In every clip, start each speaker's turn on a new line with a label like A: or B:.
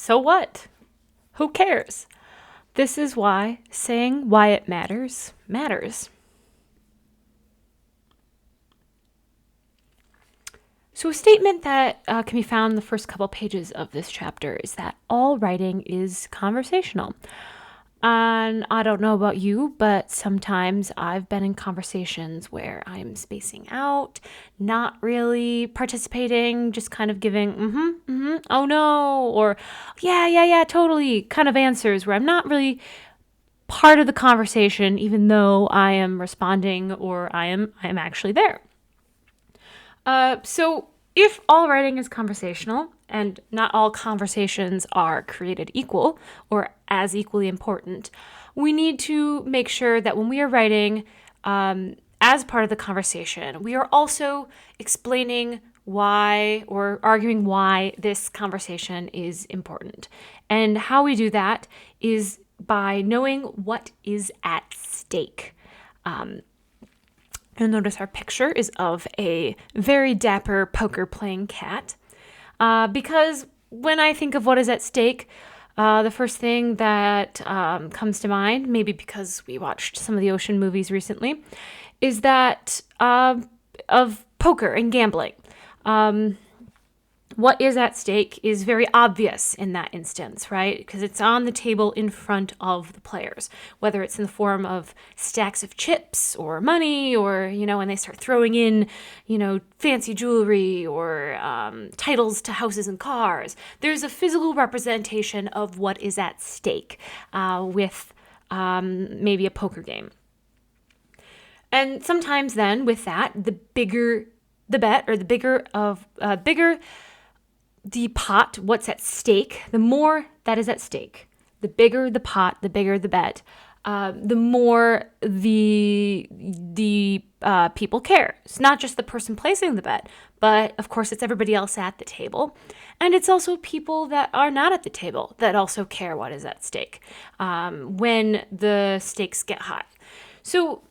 A: So what? Who cares? This is why saying why it matters matters. So a statement that can be found in the first couple pages of this chapter is that all writing is conversational. And I don't know about you, but sometimes I've been in conversations where I'm spacing out, not really participating, just kind of giving, oh no, or yeah, totally kind of answers where I'm not really part of the conversation, even though I am responding or I am actually there. So if all writing is conversational, and not all conversations are created equal or as equally important, we need to make sure that when we are writing as part of the conversation, we are also explaining why or arguing why this conversation is important. And how we do that is by knowing what is at stake. You'll notice our picture is of a very dapper poker-playing cat. Because when I think of what is at stake, the first thing that comes to mind, maybe because we watched some of the Ocean movies recently, is that of poker and gambling. What is at stake is very obvious in that instance, right? Because it's on the table in front of the players, whether it's in the form of stacks of chips or money or, when they start throwing in, fancy jewelry or titles to houses and cars. There's a physical representation of what is at stake with maybe a poker game. And sometimes then with that, the bigger the bet or the bigger the pot, what's at stake, the more that is at stake. The bigger the pot, the bigger the bet, the more the people care. It's not just the person placing the bet, but of course it's everybody else at the table. And it's also people that are not at the table that also care what is at stake when the stakes get high. So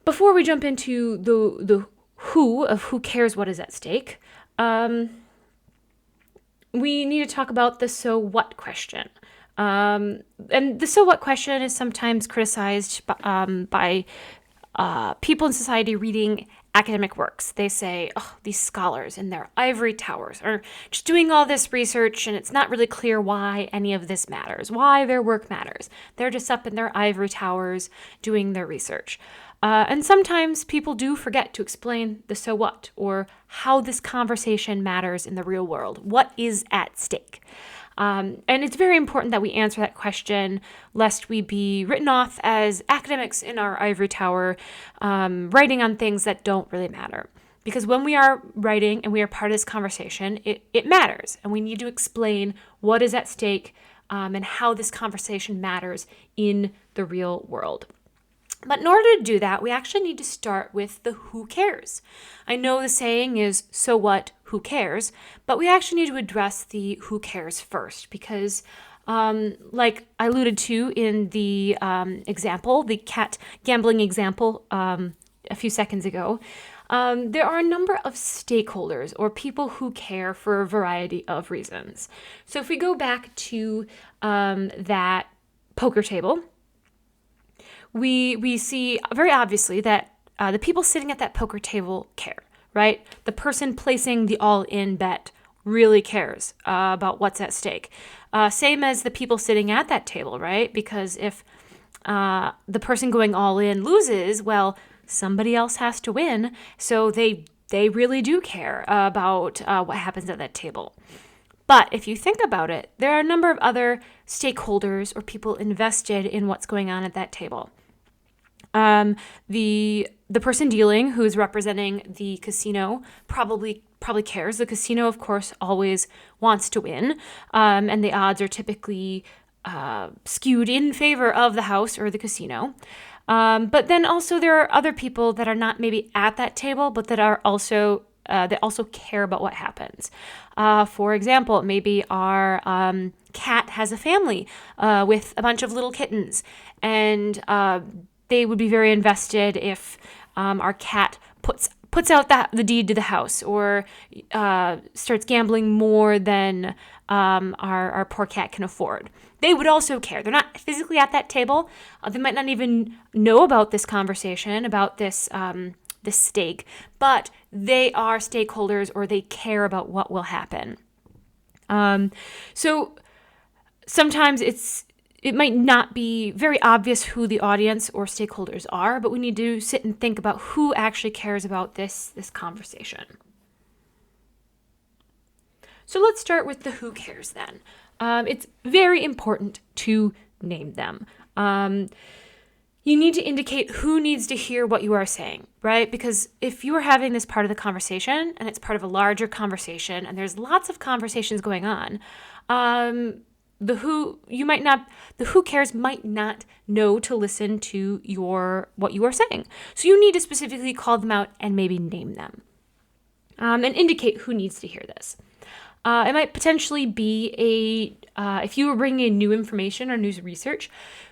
A: before we jump into the who cares what is at stake, we need to talk about the so what question. And the so what question is sometimes criticized by people in society reading academic works. They say, these scholars in their ivory towers are just doing all this research and it's not really clear why any of this matters, why their work matters. They're just up in their ivory towers doing their research. And sometimes people do forget to explain the so what, or how this conversation matters in the real world. What is at stake? And it's very important that we answer that question, lest we be written off as academics in our ivory tower, writing on things that don't really matter. Because when we are writing and we are part of this conversation, it matters. And we need to explain what is at stake and how this conversation matters in the real world. But in order to do that, we actually need to start with the who cares. I know the saying is, so what, who cares? But we actually need to address the who cares first because, like I alluded to in the example, the cat gambling example a few seconds ago, there are a number of stakeholders or people who care for a variety of reasons. So if we go back to that poker table, we see very obviously that the people sitting at that poker table care, right? The person placing the all-in bet really cares about what's at stake. Same as the people sitting at that table, right? Because if the person going all in loses, well, somebody else has to win. So they really do care about what happens at that table. But if you think about it, there are a number of other stakeholders or people invested in what's going on at that table. The person dealing, who is representing the casino, probably cares. The casino, of course, always wants to win, and the odds are typically skewed in favor of the house or the casino. But then also there are other people that are not maybe at that table, but that are also that also care about what happens. For example, maybe our cat has a family with a bunch of little kittens, and they would be very invested if our cat puts out the deed to the house or starts gambling more than our poor cat can afford. They would also care. They're not physically at that table. They might not even know about this conversation, about this stake, but they are stakeholders, or they care about what will happen. So sometimes it might not be very obvious who the audience or stakeholders are, but we need to sit and think about who actually cares about this conversation. So let's start with the who cares then. It's very important to name them. You need to indicate who needs to hear what you are saying, right? Because if you are having this part of the conversation and it's part of a larger conversation and there's lots of conversations going on, the who cares might not know to listen to what you are saying. So you need to specifically call them out and maybe name them, and indicate who needs to hear this. It might potentially be if you were bringing in new information or news research,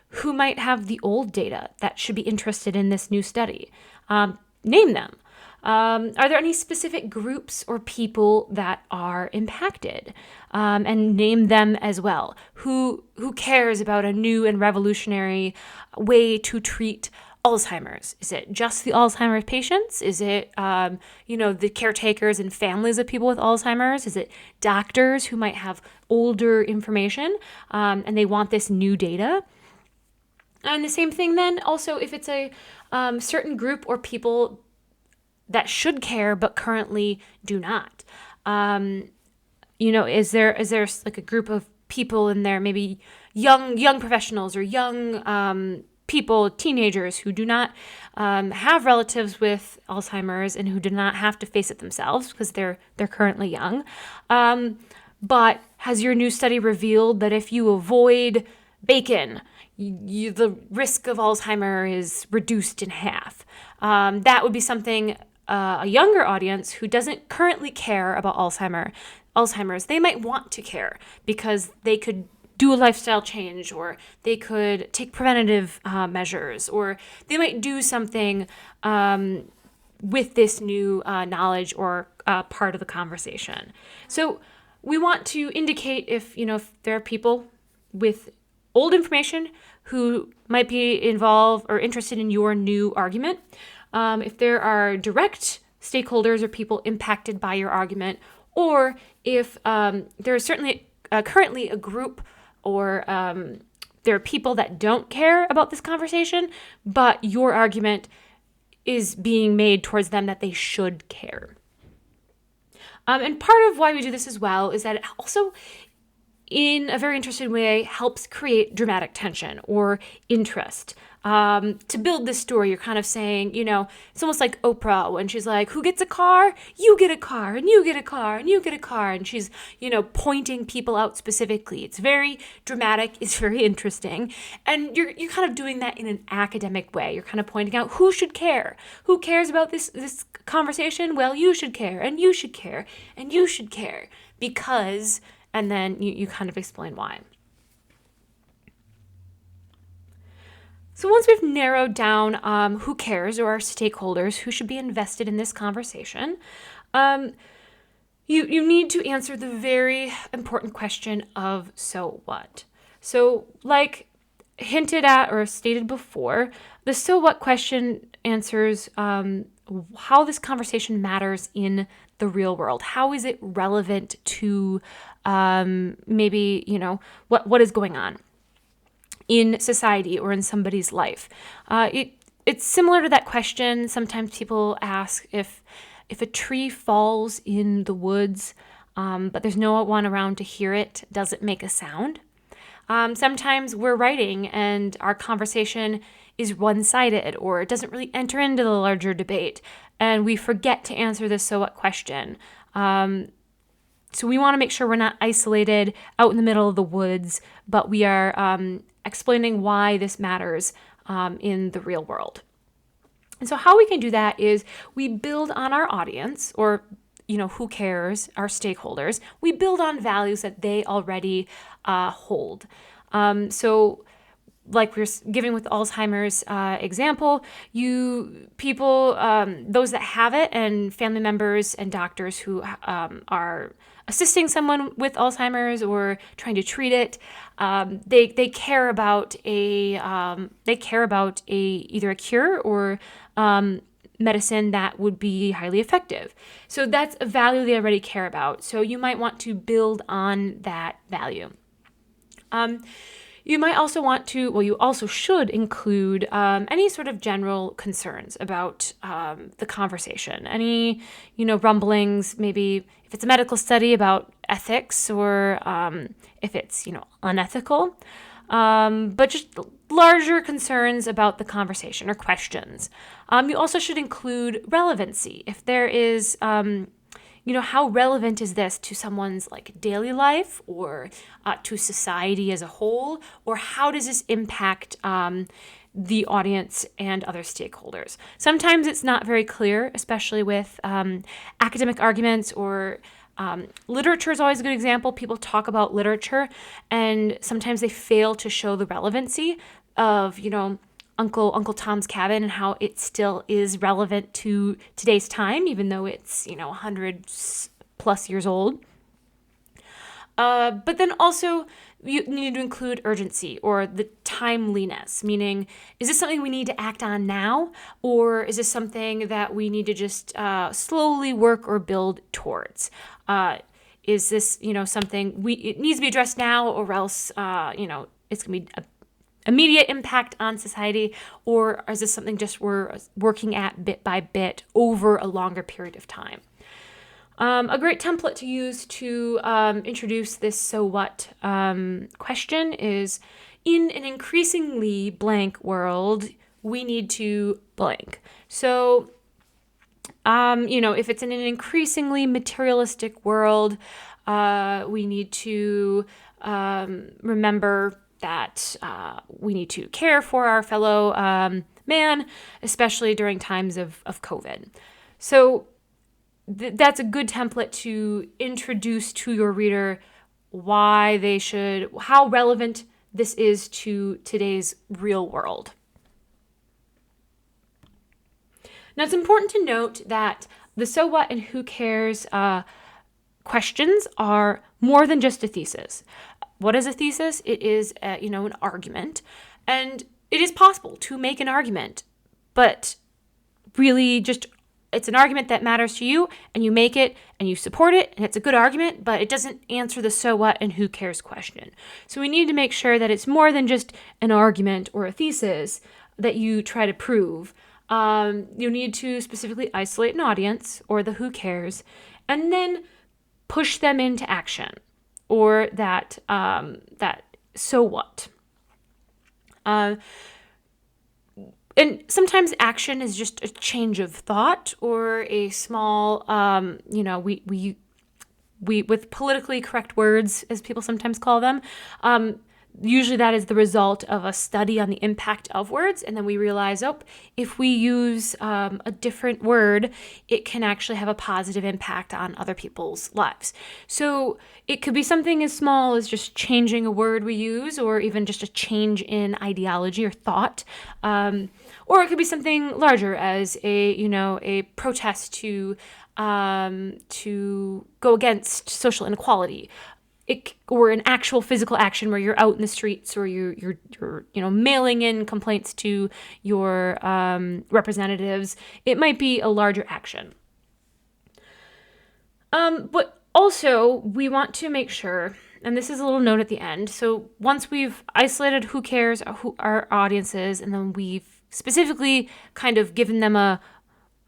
A: who might have the old data that should be interested in this new study. Name them. Are there any specific groups or people that are impacted? And name them as well. Who cares about a new and revolutionary way to treat Alzheimer's? Is it just the Alzheimer's patients? Is it, the caretakers and families of people with Alzheimer's? Is it doctors who might have older information and they want this new data? And the same thing then also if it's a certain group or people that should care but currently do not. Is there like a group of people in there, maybe young professionals or young people, teenagers who do not have relatives with Alzheimer's and who do not have to face it themselves because they're currently young. But has your new study revealed that if you avoid bacon, the risk of Alzheimer's is reduced in half? That would be something a younger audience who doesn't currently care about Alzheimer's, they might want to care because they could do a lifestyle change, or they could take preventative measures, or they might do something with this new knowledge or part of the conversation. So we want to indicate if there are people with old information who might be involved or interested in your new argument. If there are direct stakeholders or people impacted by your argument, or if there is certainly currently a group or there are people that don't care about this conversation, but your argument is being made towards them that they should care. And part of why we do this as well is that it also, in a very interesting way, helps create dramatic tension or interest. To build this story, you're kind of saying, it's almost like Oprah when she's like, who gets a car? You get a car, and you get a car, and you get a car. And she's, pointing people out specifically. It's very dramatic. It's very interesting. And you're kind of doing that in an academic way. You're kind of pointing out who should care. Who cares about this conversation? Well, you should care, and you should care, and you should care. Because, and then you kind of explain why. So once we've narrowed down who cares or our stakeholders who should be invested in this conversation, you need to answer the very important question of so what. So like hinted at or stated before, the so what question answers how this conversation matters in the real world. How is it relevant to maybe, what is going on in society or in somebody's life? It's similar to that question. Sometimes people ask if a tree falls in the woods, but there's no one around to hear it, does it make a sound? Sometimes we're writing and our conversation is one-sided, or it doesn't really enter into the larger debate, and we forget to answer the so what question. So we want to make sure we're not isolated out in the middle of the woods, but we are explaining why this matters in the real world. And so how we can do that is we build on our audience, or who cares, our stakeholders. We build on values that they already hold. So like we we're giving with Alzheimer's example, those that have it, and family members and doctors who are assisting someone with Alzheimer's or trying to treat it. They care about either a cure or medicine that would be highly effective. So that's a value they already care about. So you might want to build on that value. You might also want to, well, you also should include any sort of general concerns about the conversation. Any, rumblings, maybe if it's a medical study about ethics or if it's, unethical. But just larger concerns about the conversation or questions. You also should include relevancy. If there is, how relevant is this to someone's daily life or to society as a whole, or how does this impact the audience and other stakeholders? Sometimes it's not very clear, especially with academic arguments or literature is always a good example. People talk about literature and sometimes they fail to show the relevancy of, Uncle Tom's Cabin and how it still is relevant to today's time, even though it's, 100 plus years old. But then also you need to include urgency or the timeliness, meaning, is this something we need to act on now? Or is this something that we need to just slowly work or build towards? Is this, something it needs to be addressed now, or else, it's going to be immediate impact on society, or is this something just we're working at bit by bit over a longer period of time? A great template to use to introduce this so what question is, in an increasingly blank world, we need to blank. So, if it's in an increasingly materialistic world, we need to remember that we need to care for our fellow man, especially during times of COVID. So that's a good template to introduce to your reader how relevant this is to today's real world. Now, it's important to note that the so what and who cares questions are more than just a thesis. What is a thesis? It is, an argument, and it is possible to make an argument, but really it's an argument that matters to you, and you make it, and you support it, and it's a good argument, but it doesn't answer the so what and who cares question. So we need to make sure that it's more than just an argument or a thesis that you try to prove. You need to specifically isolate an audience or the who cares, and then push them into action. Or that so what. And sometimes action is just a change of thought or a small, we with politically correct words, as people sometimes call them, usually that is the result of a study on the impact of words, and then we realize, if we use a different word, it can actually have a positive impact on other people's lives. So it could be something as small as just changing a word we use, or even just a change in ideology or thought, or it could be something larger as a protest to go against social inequality. Or an actual physical action where you're out in the streets, or you're mailing in complaints to your representatives. It might be a larger action. But also we want to make sure, and this is a little note at the end. So once we've isolated who cares, who our audience is, and then we've specifically kind of given them a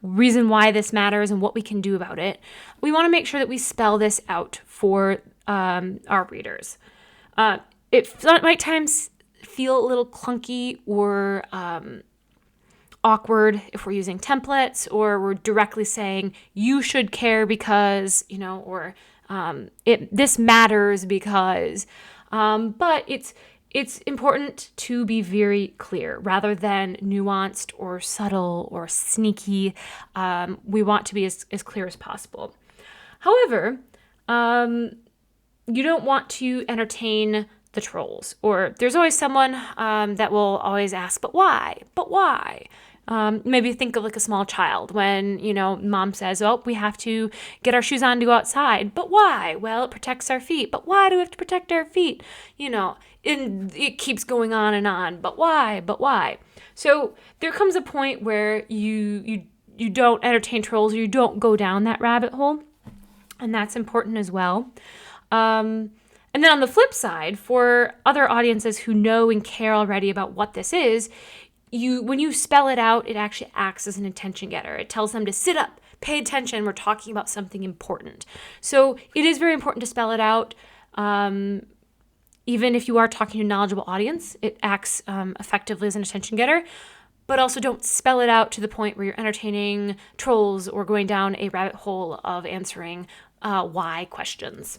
A: reason why this matters and what we can do about it, we want to make sure that we spell this out for our readers. It might times feel a little clunky or awkward if we're using templates, or we're directly saying you should care because, or this matters because. But it's important to be very clear rather than nuanced or subtle or sneaky. We want to be as clear as possible. However, you don't want to entertain the trolls, or there's always someone that will always ask, but why? But why? Maybe think of like a small child when, mom says, oh, we have to get our shoes on to go outside. But why? Well, it protects our feet. But why do we have to protect our feet? And it keeps going on and on. But why? But why? So there comes a point where you don't entertain trolls, or you don't go down that rabbit hole. And that's important as well. And then on the flip side, for other audiences who know and care already about what this is, when you spell it out, it actually acts as an attention getter. It tells them to sit up, pay attention. We're talking about something important. So it is very important to spell it out. Even if you are talking to a knowledgeable audience, it acts effectively as an attention getter. But also don't spell it out to the point where you're entertaining trolls or going down a rabbit hole of answering why questions.